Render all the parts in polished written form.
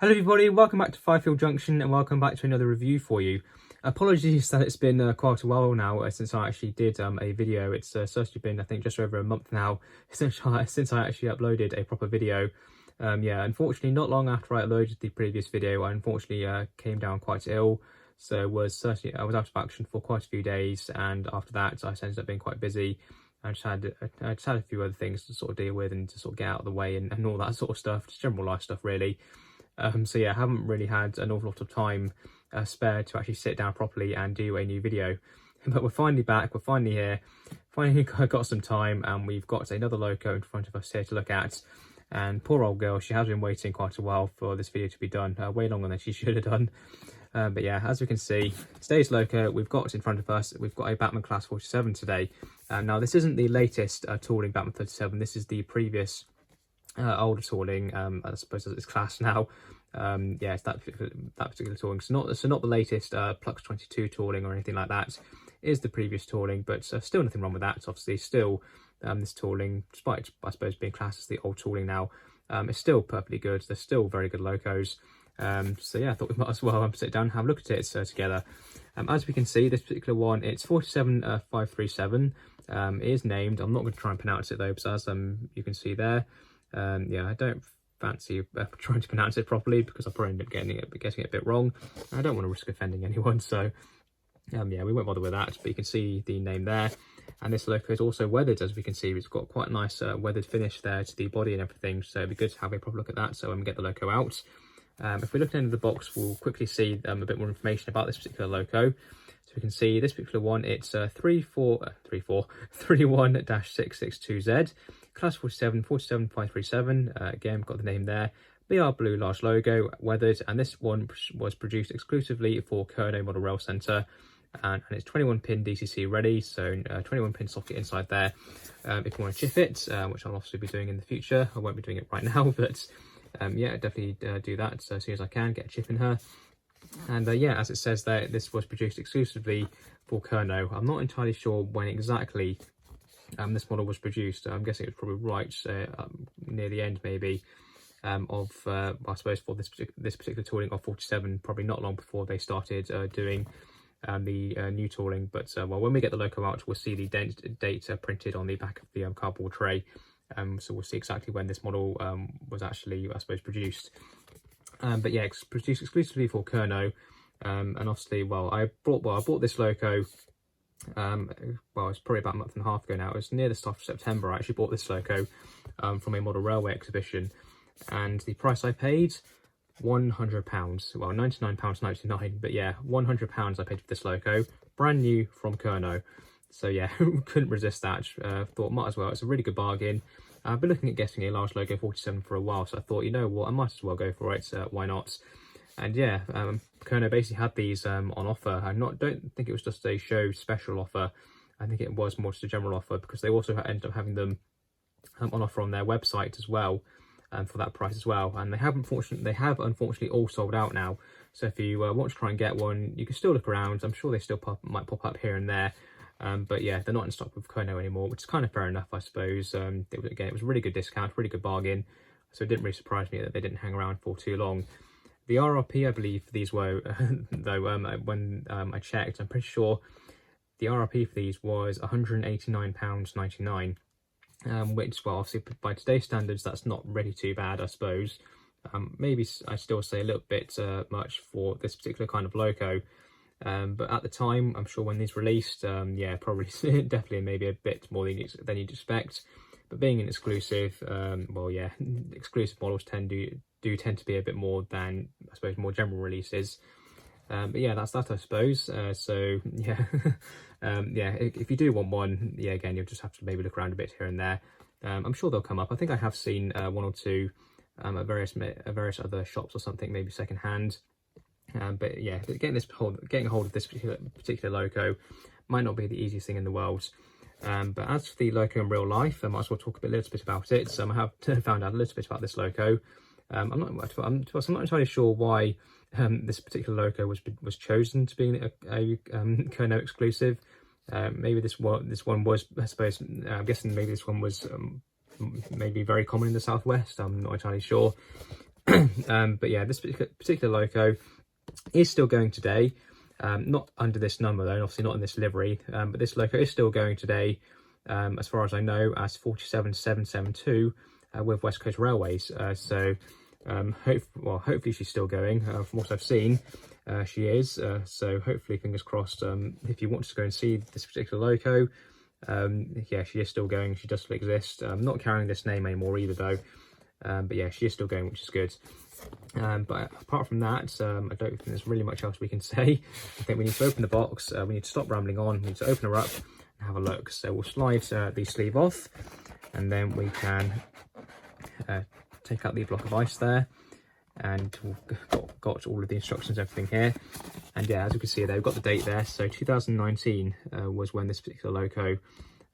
Hello everybody, welcome back to Firefield Junction and welcome back to another review for you. Apologies that it's been quite a while now since I actually did a video. It's certainly been, I think, just over a month now since I actually uploaded a proper video. Yeah, unfortunately, not long after I uploaded the previous video, I unfortunately came down quite ill. So I was out of action for quite a few days, and after that I ended up being quite busy. I just had a few other things to sort of deal with and to sort of get out of the way and all that sort of stuff, just general life stuff really. So yeah, I haven't really had an awful lot of time spare to actually sit down properly and do a new video. But we're finally back, we're finally here, finally got some time, and we've got another loco in front of us here to look at. And poor old girl, she has been waiting quite a while for this video to be done, way longer than she should have done. But yeah, as we can see, today's loco we've got in front of us, we've got a Bachmann Class 47 today. Now this isn't the latest tooling Bachmann 37, this is the previous older tooling, I suppose as it's classed now. Yeah, it's that particular tooling. So not the latest Plux 22 tooling or anything like that. It is the previous tooling, but still nothing wrong with that. Obviously, still this tooling, despite I suppose being classed as the old tooling now, it's still perfectly good. They're still very good locos. So yeah, I thought we might as well sit down and have a look at it together. As we can see, this particular one, it's 47537. It is named. I'm not going to try and pronounce it though, because as you can see there. Yeah, I don't fancy trying to pronounce it properly because I'll probably end up getting it a bit wrong. I don't want to risk offending anyone, so yeah, we won't bother with that. But you can see the name there, and this loco is also weathered, as we can see. It's got quite a nice weathered finish there to the body and everything, so it'd be good to have a proper look at that. So when we get the loco out, if we look at the end of the box, we'll quickly see a bit more information about this particular loco. So we can see this particular one, it's 31-662Z, Class 47, 47537, again, we've got the name there, BR Blue large logo, weathered, and this one was produced exclusively for Kerno Model Rail Centre, and it's 21 pin DCC ready, so 21 pin socket inside there. If you want to chip it, which I'll obviously be doing in the future, I won't be doing it right now, but yeah, definitely do that as soon as I can, get a chip in her. And yeah, as it says there, this was produced exclusively for Kerno. I'm not entirely sure when exactly this model was produced. I'm guessing it's probably right near the end maybe of I suppose for this particular tooling of 47, probably not long before they started doing the new tooling. But well, when we get the loco out, we'll see the date printed on the back of the cardboard tray. So we'll see exactly when this model was actually, I suppose, produced. But yeah, it's produced exclusively for Kerno, and obviously, I bought this loco. Well, it's probably about a month and a half ago now. It was near the start of September. I actually bought this loco from a model railway exhibition, and the price I paid, £100. Well, £99.99, but yeah, £100 I paid for this loco, brand new from Kerno. So yeah, couldn't resist that. Thought might as well. It's a really good bargain. I've been looking at getting a large logo 47 for a while, so I thought, you know what, I might as well go for it. Why not? And yeah, Kerno basically had these on offer. I don't think it was just a show special offer. I think it was more just a general offer, because they also ended up having them on offer on their website as well, for that price as well. And they have unfortunately all sold out now. So if you want to try and get one, you can still look around. I'm sure they still might pop up here and there. But yeah, they're not in stock with Kerno anymore, which is kind of fair enough, I suppose. It was a really good discount, really good bargain. So it didn't really surprise me that they didn't hang around for too long. The RRP, I believe, for these were, though, when I checked, I'm pretty sure the RRP for these was £189.99, which, well, obviously by today's standards, that's not really too bad, I suppose. Maybe I still say a little bit much for this particular kind of loco. But at the time, I'm sure when these released, yeah, probably definitely maybe a bit more than you'd expect. But being an exclusive, well, yeah, exclusive models do tend to be a bit more than, I suppose, more general releases. But yeah, that's that, I suppose. So yeah, yeah, if you do want one, yeah, again, you'll just have to maybe look around a bit here and there. I'm sure they'll come up. I think I have seen one or two at various other shops or something, maybe secondhand. But yeah, getting a hold of this particular loco might not be the easiest thing in the world. But as for the loco in real life, I might as well talk a little bit about it. I have found out a little bit about this loco. I'm not entirely sure why this particular loco was chosen to be a Kerno exclusive. Maybe this one was, I suppose, I'm guessing maybe this one was maybe very common in the southwest. I'm not entirely sure. But yeah, this particular loco is still going today. Not under this number though, and obviously not in this livery, but this loco is still going today, as far as I know, as 47772 with West Coast Railways. Hopefully she's still going. From what I've seen, she is. So hopefully, fingers crossed. If you want to go and see this particular loco, yeah, she is still going. She does still exist. Not carrying this name anymore either though. But yeah, she is still going, which is good. But apart from that, I don't think there's really much else we can say. I think we need to open the box. We need to stop rambling on. We need to open her up and have a look. So we'll slide the sleeve off, and then we can take out the block of ice there, and we've got all of the instructions, everything here. And yeah, as you can see there, we've got the date there. So 2019 was when this particular loco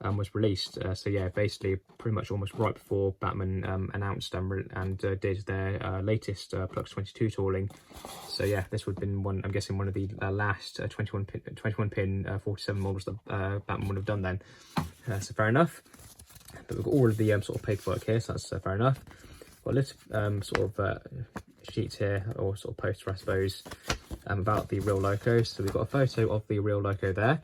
was released. So yeah, basically pretty much almost right before Bachmann announced and did their latest Plux 22 tooling. So yeah, this would have been one, I'm guessing, one of the last 21 pin 47 models that Bachmann would have done then. So fair enough. But we've got all of the sort of paperwork here, so that's fair enough. Got a little sort of sheet here, or sort of poster, I suppose, about the real loco. So we've got a photo of the real loco there.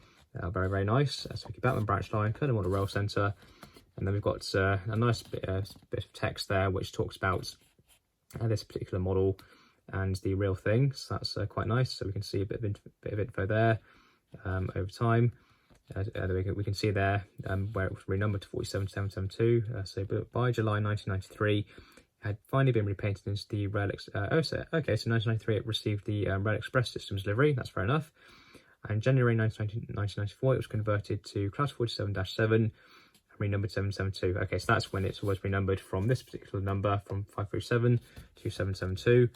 Very, very nice. So we Bachmann branch line, Colonel Model Rail Centre, and then we've got a nice bit of text there which talks about this particular model and the real thing. So that's quite nice. So we can see a bit of info there over time. We can see there where it was renumbered to 47772. So by July 1993, had finally been repainted into the Rail okay, so 1993 it received the Rail Express Systems livery. That's fair enough. And January 1994 it was converted to Class 47-7 and renumbered 772. Okay, so that's when it was renumbered from this particular number, from 537 to 772.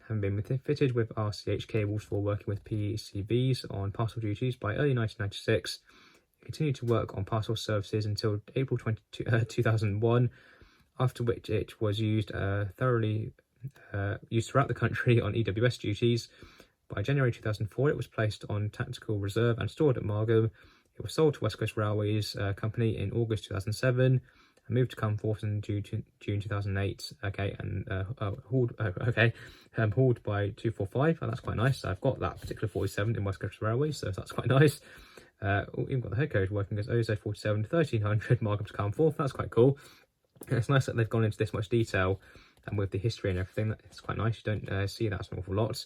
Having been fitted with RCH cables for working with PCVs on parcel duties by early 1996. It continued to work on parcel services until April 2001, after which it was used used throughout the country on EWS duties. By January 2004, it was placed on tactical reserve and stored at Margam. It was sold to West Coast Railways Company in August 2007 and moved to Canforth in June 2008. Okay, and hauled by 245. Oh, that's quite nice. So I've got that particular 47 in West Coast Railways, so that's quite nice. Even got the head code working as OZ47 1300 Margam to Canforth. That's quite cool. It's nice that they've gone into this much detail, and with the history and everything, it's quite nice. You don't see that an awful lot.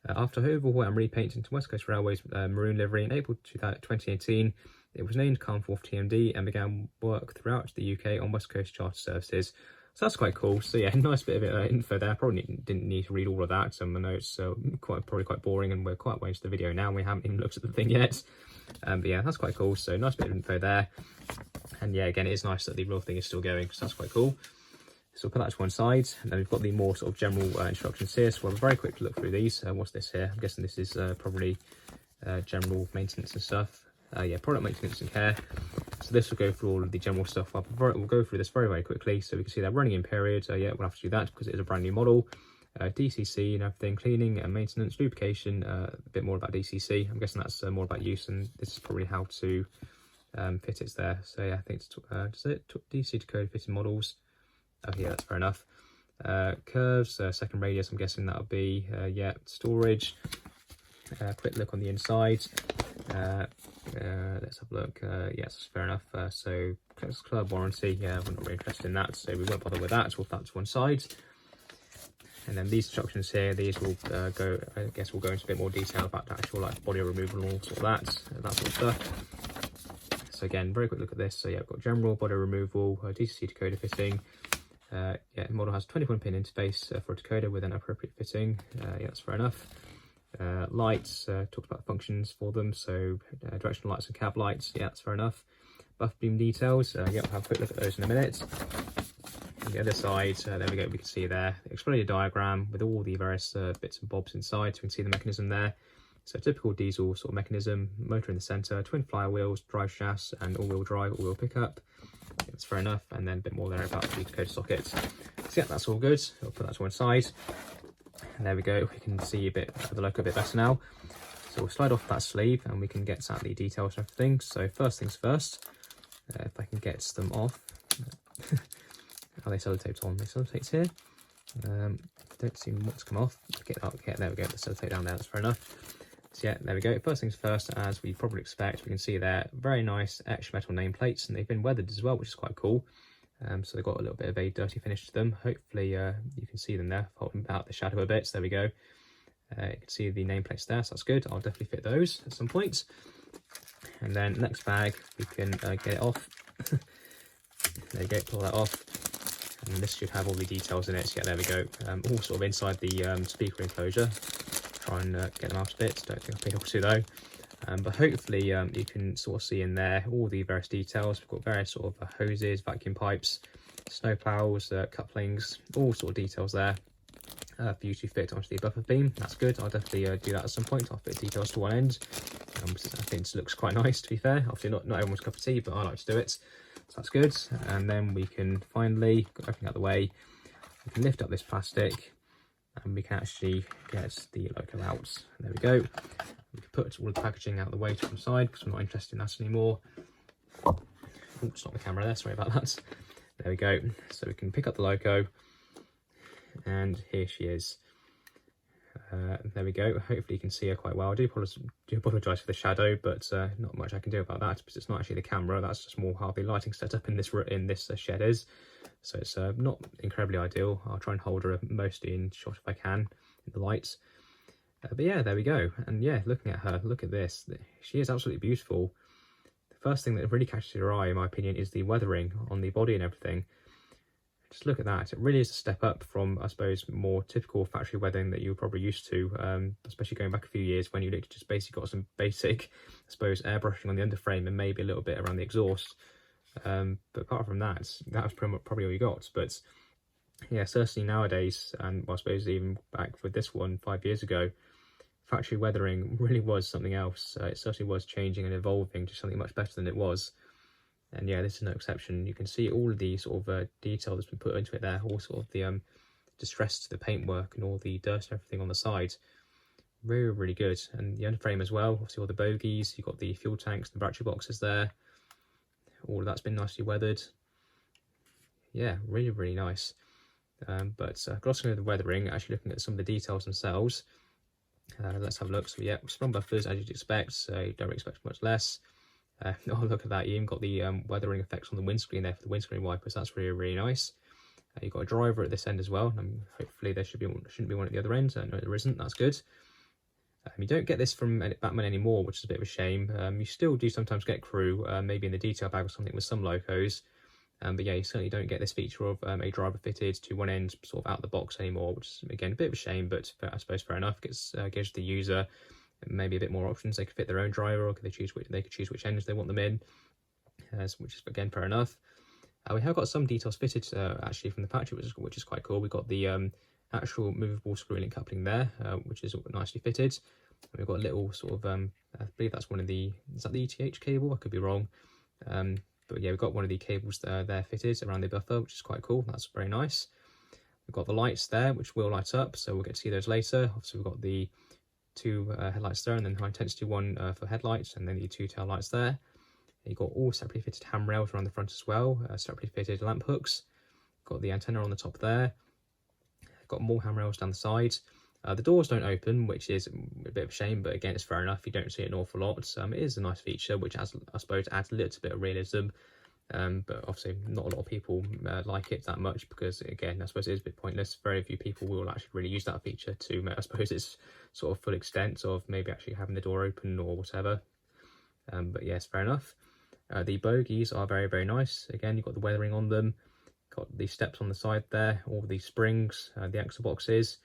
After overhaul and repaint into West Coast Railways maroon livery in April 2018, it was named Canforth TMD and began work throughout the UK on West Coast charter services. So that's quite cool. So yeah, nice bit of info there. Probably didn't need to read all of that. I know it's probably quite boring, and we're quite way into the video now. And we haven't even looked at the thing yet. But yeah, that's quite cool. So nice bit of info there. And yeah, again, it is nice that the real thing is still going, so that's quite cool. So we'll put that to one side, and then we've got the more sort of general instructions here. So we'll have a very quick look through these. What's this here? I'm guessing this is probably general maintenance and stuff. Yeah, product maintenance and care. So this will go through all of the general stuff. We'll go through this very, very quickly. So we can see that running in period. Yeah, we'll have to do that because it is a brand new model. DCC and everything, cleaning and maintenance, lubrication, a bit more about DCC. I'm guessing that's more about use, and this is probably how to fit it there. So yeah, I think it's DC to code fitting models. Oh yeah, that's fair enough. Curves, second radius, I'm guessing that'll be, yeah, storage. Quick look on the inside. Let's have a look. Yes, fair enough. So club warranty, yeah, we're not really interested in that, so we won't bother with that. So we'll put that to one side. And then these instructions here, these will go, I guess we'll go into a bit more detail about the actual like body removal and all sort of that sort of stuff. So again, very quick look at this. So yeah, we've got general body removal, DCC decoder fitting. Yeah, the model has 21 pin interface for a decoder with an appropriate fitting. Yeah, that's fair enough. Lights, talked about functions for them. So directional lights and cab lights. Yeah, that's fair enough. Buff beam details. Yeah, we'll have a quick look at those in a minute. On the other side, there we go, we can see there the exploded diagram with all the various bits and bobs inside, so we can see the mechanism there. So typical diesel sort of mechanism, motor in the centre, twin flywheels, drive shafts and all-wheel drive, all-wheel pickup. That's fair enough, and then a bit more there about the decoder socket. So yeah, that's all good. I'll put that to one side. And there we go, we can see a bit of the loco a bit better now. So we'll slide off that sleeve and we can get at the details and everything. So first things first, if I can get them off. Are they sellotaped on? They sellotaped here. Don't see what's come off. Get that, okay, there we go. Let's take down there. That's fair enough. So yeah, there we go. First things first, as we probably expect, we can see there very nice extra metal nameplates, and they've been weathered as well, which is quite cool. So they've got a little bit of a dirty finish to them. Hopefully you can see them there, holding out the shadow a bit. So there we go. You can see the nameplates there, so that's good. I'll definitely fit those at some point. And then next bag, we can get it off. There you go, pull that off. And this should have all the details in it. So yeah, there we go. All sort of inside the speaker enclosure. Try and get them out a bit. Don't think I'll be able to though. But hopefully you can sort of see in there all the various details. We've got various sort of hoses, vacuum pipes, snow plows, couplings, all sort of details there for you to fit onto the buffer beam. That's good. I'll definitely do that at some point. I'll fit details to one end. I think it looks quite nice, to be fair. Obviously not everyone's cup of tea, but I like to do it. So that's good. And then we can finally, everything out of the way, we can lift up this plastic and we can actually get the logo out. There we go. We can put all the packaging out of the way to one side because I'm not interested in that anymore. Oops, not the camera there, sorry about that. There we go. So we can pick up the logo, and here she is. There we go. Hopefully you can see her quite well. I do apologise for the shadow, but not much I can do about that because it's not actually the camera. That's just more how the lighting setup in this shed is. So it's not incredibly ideal. I'll try and hold her mostly in shot if I can in the lights. But yeah, there we go. And yeah, looking at her, look at this. She is absolutely beautiful. The first thing that really catches your eye, in my opinion, is the weathering on the body and everything. Just look at that. It really is a step up from, I suppose, more typical factory weathering that you're probably used to, especially going back a few years when you literally just basically got some basic, I suppose, airbrushing on the underframe and maybe a little bit around the exhaust. But apart from that, that was probably all you got. But yeah, certainly nowadays, and I suppose even back with this one 5 years ago, factory weathering really was something else. It certainly was changing and evolving to something much better than it was. And yeah, this is no exception. You can see all of the sort of detail that's been put into it there, all sort of the distress to the paintwork and all the dirt and everything on the side. Really, really good. And the underframe as well, obviously all the bogies, you've got the fuel tanks, the battery boxes there. All of that's been nicely weathered. Yeah, really, really nice. But glossing over the weathering, actually looking at some of the details themselves. Let's have a look. So yeah, sprung buffers as you'd expect, so you don't expect much less. Oh, look at that, you even got the weathering effects on the windscreen there for the windscreen wipers. That's really, really nice. You've got a driver at this end as well. Hopefully there shouldn't be one at the other end. No, there isn't. That's good. You don't get this from Bachmann anymore, which is a bit of a shame. You still do sometimes get crew, maybe in the detail bag or something with some locos. But yeah, you certainly don't get this feature of a driver fitted to one end sort of out the box anymore, which is, again, a bit of a shame, but I suppose fair enough. Gives the user maybe a bit more options. They could fit their own driver, or they could choose which ends they want them in, which is, again, fair enough. We have got some details fitted actually from the factory, which is quite cool. We've got the actual movable screw link coupling there, which is nicely fitted. We've got a little sort of, I believe that's one of the, is that the ETH cable? I could be wrong. But yeah, we've got one of the cables there fitted around the buffer, which is quite cool. That's very nice. We've got the lights there, which will light up, so we'll get to see those later. Obviously, we've got the two headlights there, and then high intensity one for headlights, and then the two tail lights there. You've got all separately fitted handrails around the front as well, separately fitted lamp hooks. Got the antenna on the top there. Got more handrails down the side. The doors don't open, which is a bit of a shame, but again, it's fair enough. You don't see it an awful lot. It is a nice feature, which I suppose adds a little bit of realism. But obviously not a lot of people like it that much because, again, I suppose it is a bit pointless. Very few people will actually really use that feature to, I suppose, its sort of full extent of maybe actually having the door open or whatever. But yes, fair enough. The bogies are very, very nice. Again, you've got the weathering on them. Got the steps on the side there, all the springs, the axle boxes,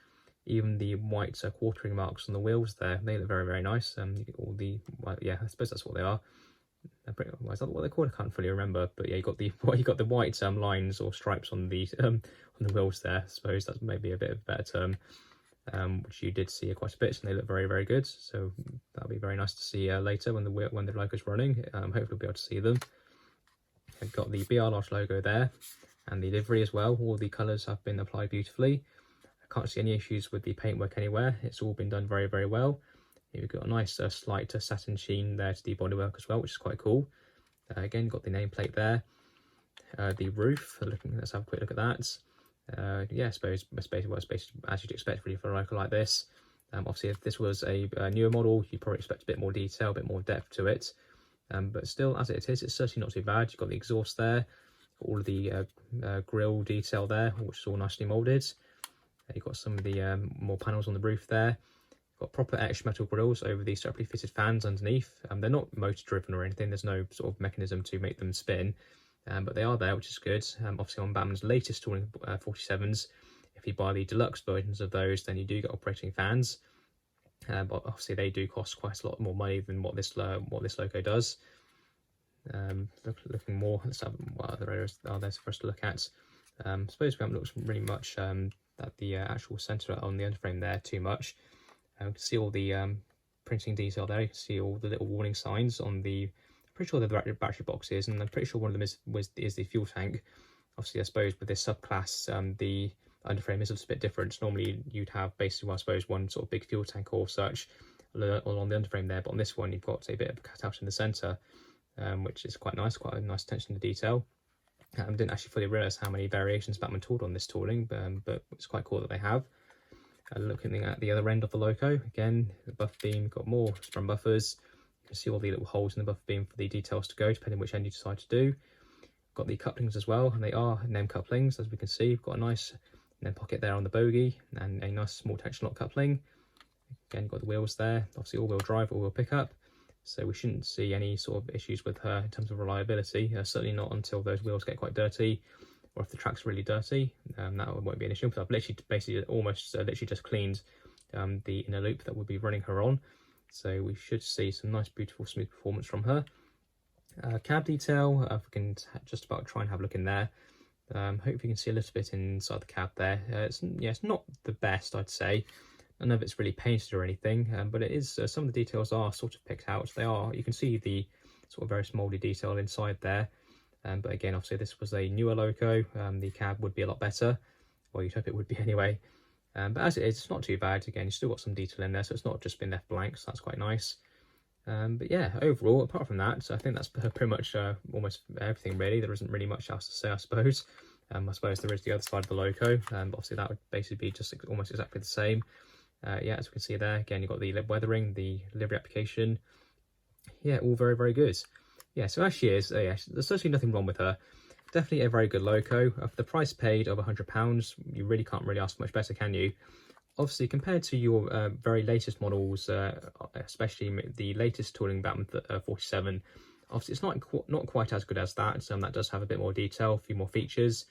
even the white quartering marks on the wheels there. They look very, very nice. All the, well, yeah, I suppose that's what they are. Well, is that what they're called? I can't fully remember. But yeah, you got the white lines or stripes on the wheels there. I suppose that's maybe a bit of a better term, which you did see quite a bit, and they look very, very good. So that'll be very nice to see later when the logo's running. Hopefully we'll be able to see them. I've got the BR Large logo there, and the livery as well. All the colours have been applied beautifully. I can't see any issues with the paintwork anywhere. It's all been done very, very well. We've got a nice slight satin sheen there to the bodywork as well, which is quite cool. Again, got the nameplate there. The roof, let's have a quick look at that. Yeah, I suppose it's basically as you'd expect really for a loco like this. Obviously, if this was a newer model, you'd probably expect a bit more detail, a bit more depth to it. But still, as it is, it's certainly not too bad. You've got the exhaust there, all of the grille detail there, which is all nicely moulded. You've got some of the more panels on the roof there. Got proper etched metal grills over these separately fitted fans underneath. They're not motor driven or anything. There's no sort of mechanism to make them spin, but they are there, which is good. Obviously on Bachmann's latest touring 47s, if you buy the deluxe versions of those, then you do get operating fans. But obviously they do cost quite a lot more money than what this loco does. Looking more, let's have what other areas are there for us to look at. I suppose we haven't looked really much at the actual centre on the underframe there too much. You can see all the printing detail there. You can see all the little warning signs on the. I'm pretty sure they're the battery boxes, and I'm pretty sure one of them is the fuel tank. Obviously, I suppose with this subclass, the underframe is a little bit different. Normally, you'd have basically, well, I suppose, one sort of big fuel tank or such along the underframe there, but on this one, you've got a bit of a cutout in the centre, which is quite nice. Quite a nice attention to detail. I didn't actually fully realise how many variations Bachmann tooled on this tooling, but it's quite cool that they have. Looking at the other end of the loco, again, the buffer beam, got more sprung buffers. You can see all the little holes in the buffer beam for the details to go, depending which end you decide to do. Got the couplings as well, and they are NEM couplings, as we can see. We've got a nice NEM pocket there on the bogie, and a nice small tension lock coupling. Again, you've got the wheels there, obviously all-wheel drive, all-wheel pickup. So we shouldn't see any sort of issues with her in terms of reliability, certainly not until those wheels get quite dirty, or if the track's really dirty. That won't be an issue. But I've literally basically almost literally just cleaned the inner loop that we'll be running her on, so we should see some nice, beautiful, smooth performance from her. Cab detail, if we can just about try and have a look in there. Hopefully you can see a little bit inside the cab there. It's not the best, I'd say. None of it's really painted or anything, but it is. Some of the details are sort of picked out. They are. You can see the sort of very mouldy detail inside there. But again, obviously this was a newer loco. The cab would be a lot better. Well, you'd hope it would be anyway. But as it is, it's not too bad. Again, you've still got some detail in there, so it's not just been left blank, so that's quite nice. But yeah, overall, apart from that, I think that's pretty much almost everything really. There isn't really much else to say, I suppose. I suppose there is the other side of the loco, but obviously that would basically be just almost exactly the same. Yeah, as we can see there, again, you've got the weathering, the livery application. Yeah, all very, very good. Yeah, so as she is, yeah, there's certainly nothing wrong with her. Definitely a very good loco. For the price paid of £100, you really can't really ask much better, can you? Obviously, compared to your very latest models, especially the latest tooling Bachmann 47, obviously it's not quite as good as that. That does have a bit more detail, a few more features.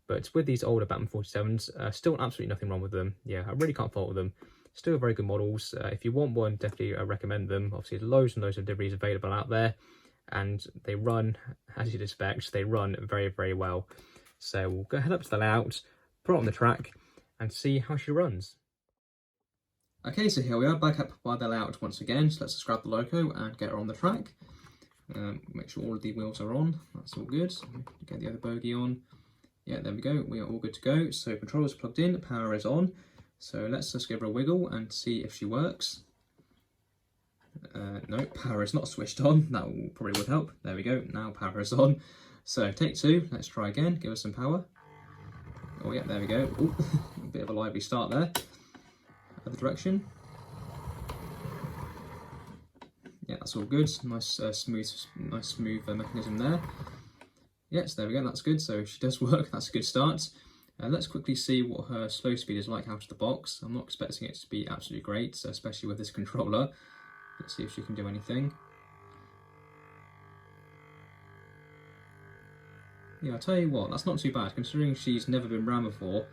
But with these older Bachmann 47s, still absolutely nothing wrong with them. Yeah, I really can't fault with them. Still very good models. If you want one, definitely recommend them. Obviously, loads and loads of deliveries available out there. And they run, as you'd expect, they run very, very well. So we'll go head up to the layout, put it on the track, and see how she runs. Okay, so here we are back up by the layout once again. So let's just grab the loco and get her on the track. Make sure all of the wheels are on. That's all good. Get the other bogie on. Yeah, there we go. We are all good to go. So controller's plugged in, power is on. So let's just give her a wiggle and see if she works. No, power is not switched on. That probably would help. There we go. Now power is on. So take two. Let's try again. Give us some power. Oh yeah, there we go. Ooh, a bit of a lively start there. Other direction. Yeah, that's all good. Nice smooth mechanism there. Yes, there we go. That's good. So if she does work, that's a good start. Let's quickly see what her slow speed is like out of the box. I'm not expecting it to be absolutely great, especially with this controller. Let's see if she can do anything. Yeah, I'll tell you what, that's not too bad, considering she's never been ran before,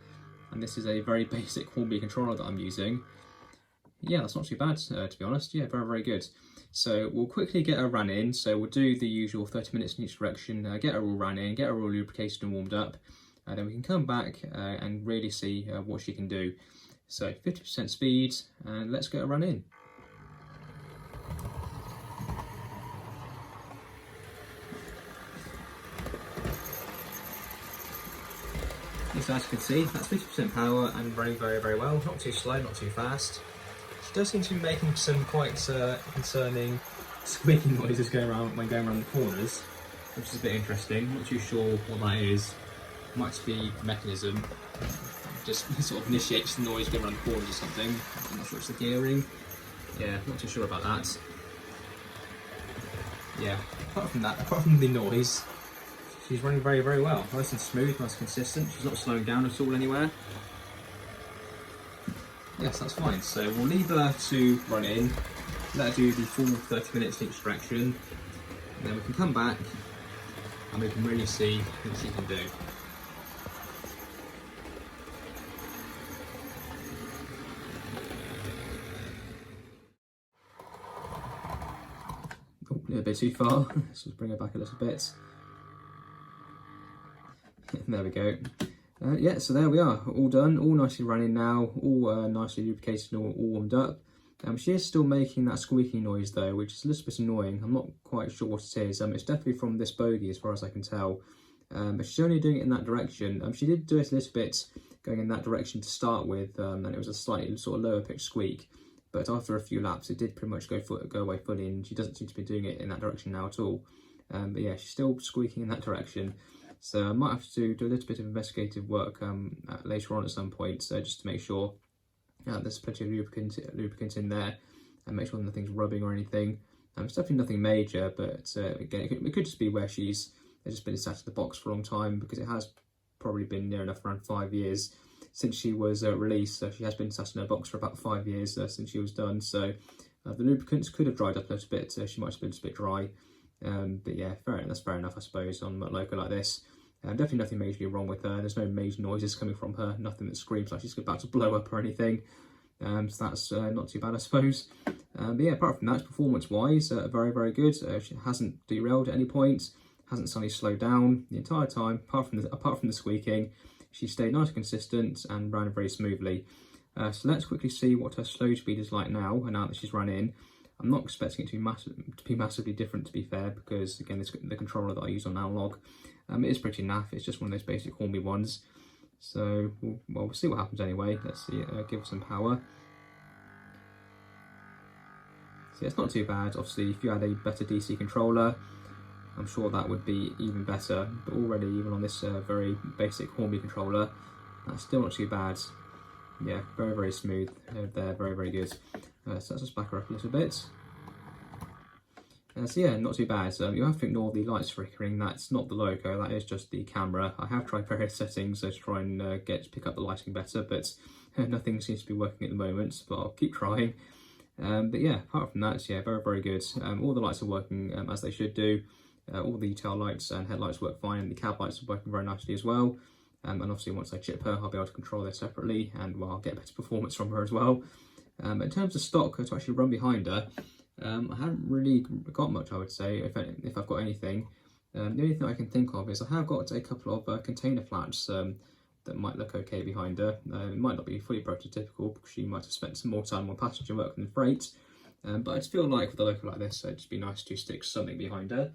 and this is a very basic Hornby controller that I'm using. Yeah, that's not too bad, to be honest. Yeah, very, very good. So we'll quickly get her ran in. So we'll do the usual 30 minutes in each direction, get her all ran in, get her all lubricated and warmed up, and then we can come back and really see what she can do. So 50% speed, and let's get her run in. So as you can see, that's 50% power and running very, very well. Not too slow, not too fast. She does seem to be making some quite concerning squeaking noises when going around the corners, which is a bit interesting. Not too sure what that is. Might just be the mechanism, just sort of initiates the noise going around the corners or something. I'm not sure it's the gearing. Yeah, not too sure about that. Yeah, apart from that, apart from the noise, she's running very, very well. Nice and smooth, nice and consistent. She's not slowing down at all anywhere. Yes, that's fine. So we'll leave her to run in, let her do the full 30 minutes in each direction, and then we can come back and we can really see what she can do. Oh, a bit too far. Let's just bring her back a little bit. There we go. Yeah, so there we are, all done, all nicely running now, all nicely lubricated and all warmed up. She is still making that squeaking noise though, which is a little bit annoying. I'm not quite sure what it is. It's definitely from this bogie as far as I can tell. But she's only doing it in that direction. She did do it a little bit going in that direction to start with, and it was a slightly sort of lower pitched squeak. But after a few laps, it did pretty much go away fully, and she doesn't seem to be doing it in that direction now at all. But yeah, she's still squeaking in that direction. So I might have to do a little bit of investigative work later on at some point, so just to make sure there's plenty of lubricant in there, and make sure nothing's rubbing or anything. It's definitely nothing major, but again, it could just be where she's just been sat in the box for a long time, because it has probably been near enough around 5 years since she was released. So she has been sat in her box for about 5 years since she was done. So the lubricants could have dried up a little bit. She might have been a bit dry. But yeah, that's fair enough, I suppose, on a loco like this. Definitely nothing majorly wrong with her. There's no major noises coming from her, nothing that screams like she's about to blow up or anything. So that's not too bad, I suppose. But yeah, apart from that, performance-wise, very, very good. She hasn't derailed at any point, hasn't suddenly slowed down the entire time, apart from the squeaking. She stayed nice and consistent and ran very smoothly. So let's quickly see what her slow speed is like now that she's run in. I'm not expecting it to be massively different, to be fair, because again, the controller that I use on analog, it is pretty naff. It's just one of those basic Hornby ones. So we'll see what happens anyway. Let's see, give it some power. So yeah, it's not too bad. Obviously, if you had a better DC controller, I'm sure that would be even better. But already, even on this very basic Hornby controller, that's still not too bad. Yeah, very, very smooth there, very, very good. So let's just back her up a little bit. So yeah, not too bad. You have to ignore the lights flickering. That's not the loco, that is just the camera. I have tried various settings to try and pick up the lighting better, but nothing seems to be working at the moment, but I'll keep trying. But yeah, apart from that, yeah, very, very good. All the lights are working as they should do. All the tail lights and headlights work fine, and the cab lights are working very nicely as well. And obviously once I chip her, I'll be able to control this separately, and well, I'll get better performance from her as well. In terms of stock to actually run behind her, I haven't really got much, I would say, if I've got anything. The only thing I can think of is I have got a couple of container flats that might look okay behind her. It might not be fully prototypical, because she might have spent some more time on passenger work than freight. But I just feel like with a loco like this, it'd just be nice to stick something behind her.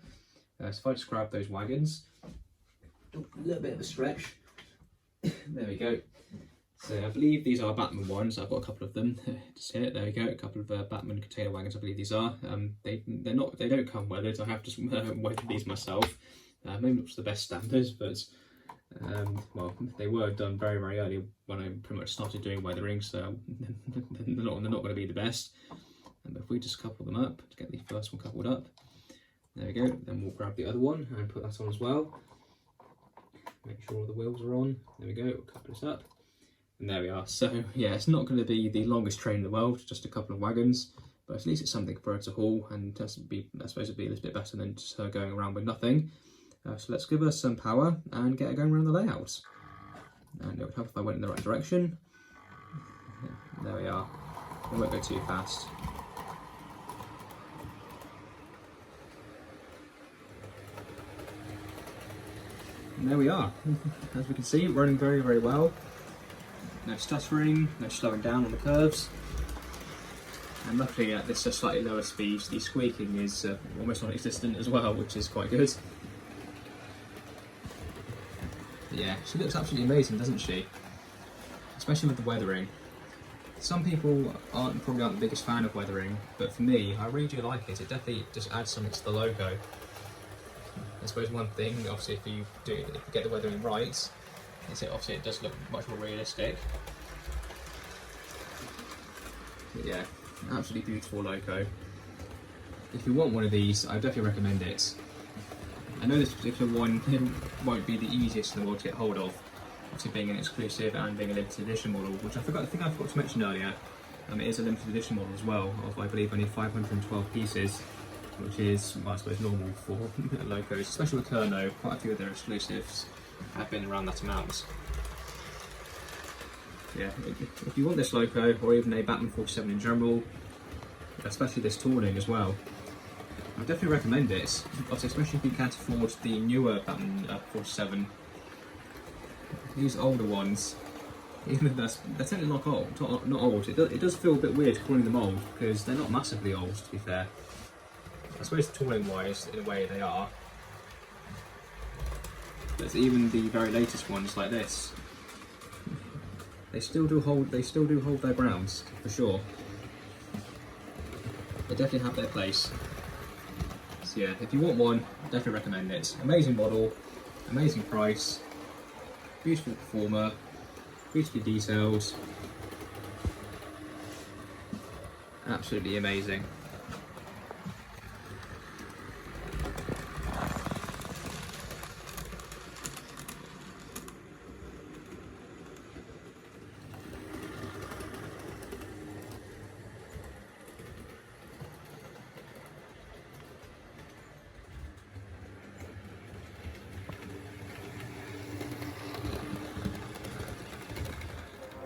So if I just grab those wagons, a little bit of a stretch. There we go. So I believe these are Bachmann ones. I've got a couple of them. Just here, there we go. A couple of Bachmann container wagons. I believe these are. They don't come weathered. I have just weathered these myself. Maybe not to the best standards, but well, they were done very, very early when I pretty much started doing weathering. So they're not going to be the best. And if we just couple them up to get the first one coupled up, there we go. Then we'll grab the other one and put that on as well. Make sure all the wheels are on. There we go. We'll couple this up. And there we are. So yeah, it's not going to be the longest train in the world, just a couple of wagons, but at least it's something for her to haul, and I suppose it'd be a little bit better than just her going around with nothing. So let's give her some power and get her going around the layout. And it would help if I went in the right direction. There we are. I won't go too fast. And there we are. As we can see, running very, very well. No stuttering, no slowing down on the curves. And luckily at this slightly lower speed, the squeaking is almost non-existent as well, which is quite good. But yeah, she looks absolutely amazing, doesn't she? Especially with the weathering. Some people probably aren't the biggest fan of weathering, but for me, I really do like it. It definitely just adds something to the logo. I suppose one thing, obviously, if you get the weathering right, Obviously it does look much more realistic. But yeah, absolutely beautiful loco. If you want one of these, I definitely recommend it. I know this particular one won't be the easiest in the world to get hold of, obviously being an exclusive and being a limited edition model, which I think I forgot to mention earlier. It is a limited edition model as well, of I believe only 512 pieces, which is, well, I suppose, normal for locos, especially with Kerno. Quite a few of their exclusives have been around that amount. Yeah, if you want this loco, or even a Bachmann 47 in general, especially this tooling as well, I definitely recommend it, especially if you can't afford the newer Bachmann 47. These older ones, even though they're technically not old. It does feel a bit weird calling them old, because they're not massively old, to be fair. I suppose tooling wise, in a way, they are. But even the very latest ones like this, they still do hold their grounds, for sure. They definitely have their place. So yeah, if you want one, definitely recommend it. Amazing model, amazing price, beautiful performer, beautifully detailed, absolutely amazing.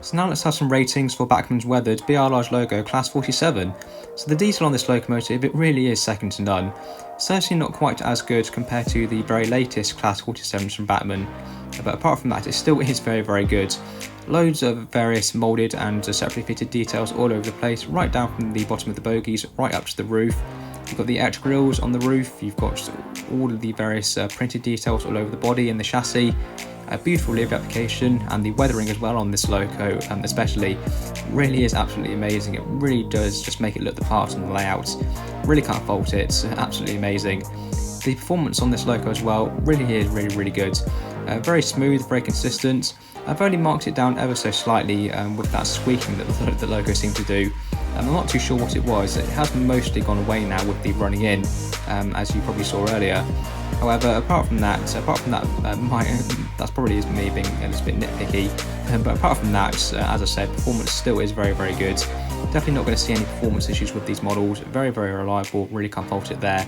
So now let's have some ratings for Bachmann's weathered BR large logo class 47. So the detail on this locomotive, it really is second to none. Certainly not quite as good compared to the very latest class 47s from Bachmann, but apart from that it still is very, very good. Loads of various moulded and separately fitted details all over the place, right down from the bottom of the bogies right up to the roof. You've got the electric grills on the roof, you've got all of the various printed details all over the body and the chassis. A beautiful livery application, and the weathering as well on this loco especially really is absolutely amazing. It really does just make it look the part on the layout. Really can't fault it, it's absolutely amazing. The performance on this loco as well really is really good. Very smooth, very consistent. I've only marked it down ever so slightly with that squeaking that the loco seemed to do. I'm not too sure what it was. It has mostly gone away now with the running in, as you probably saw earlier. However, apart from that, that's probably me being a little bit nitpicky. But apart from that, as I said, performance still is very good. Definitely not going to see any performance issues with these models. Very reliable. Really can't fault it there.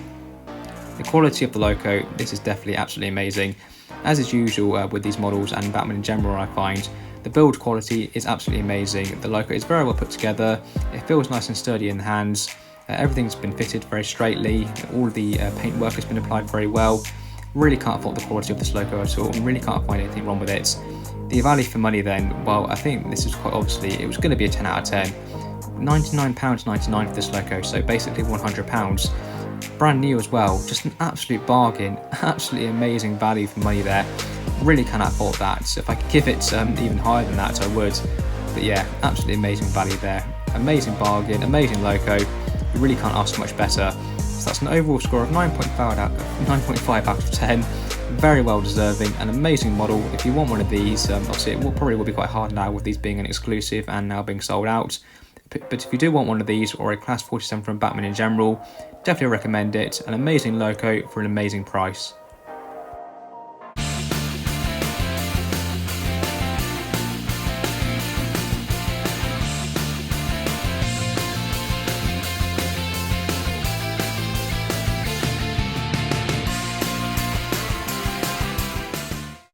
The quality of the loco, this is definitely absolutely amazing. As is usual with these models and Bachmann in general, I find the build quality is absolutely amazing. The loco is very well put together. It feels nice and sturdy in the hands. Everything's been fitted very straightly. All of the paintwork has been applied very well. Really can't fault the quality of this loco at all. Really can't find anything wrong with it. The value for money then, well, I think this is quite obviously, it was going to be a 10 out of 10. £99.99 for this loco, so basically £100. Brand new as well, just an absolute bargain. Absolutely amazing value for money there. Really cannot fault that. So if I could give it even higher than that, I would. But yeah, absolutely amazing value there. Amazing bargain, amazing loco. You really can't ask for much better. So that's an overall score of 9.5 out of 10. Very well deserving, an amazing model. If you want one of these, obviously it probably will be quite hard now with these being an exclusive and now being sold out. But if you do want one of these, or a class 47 from Bachmann in general, definitely recommend it. An amazing loco for an amazing price.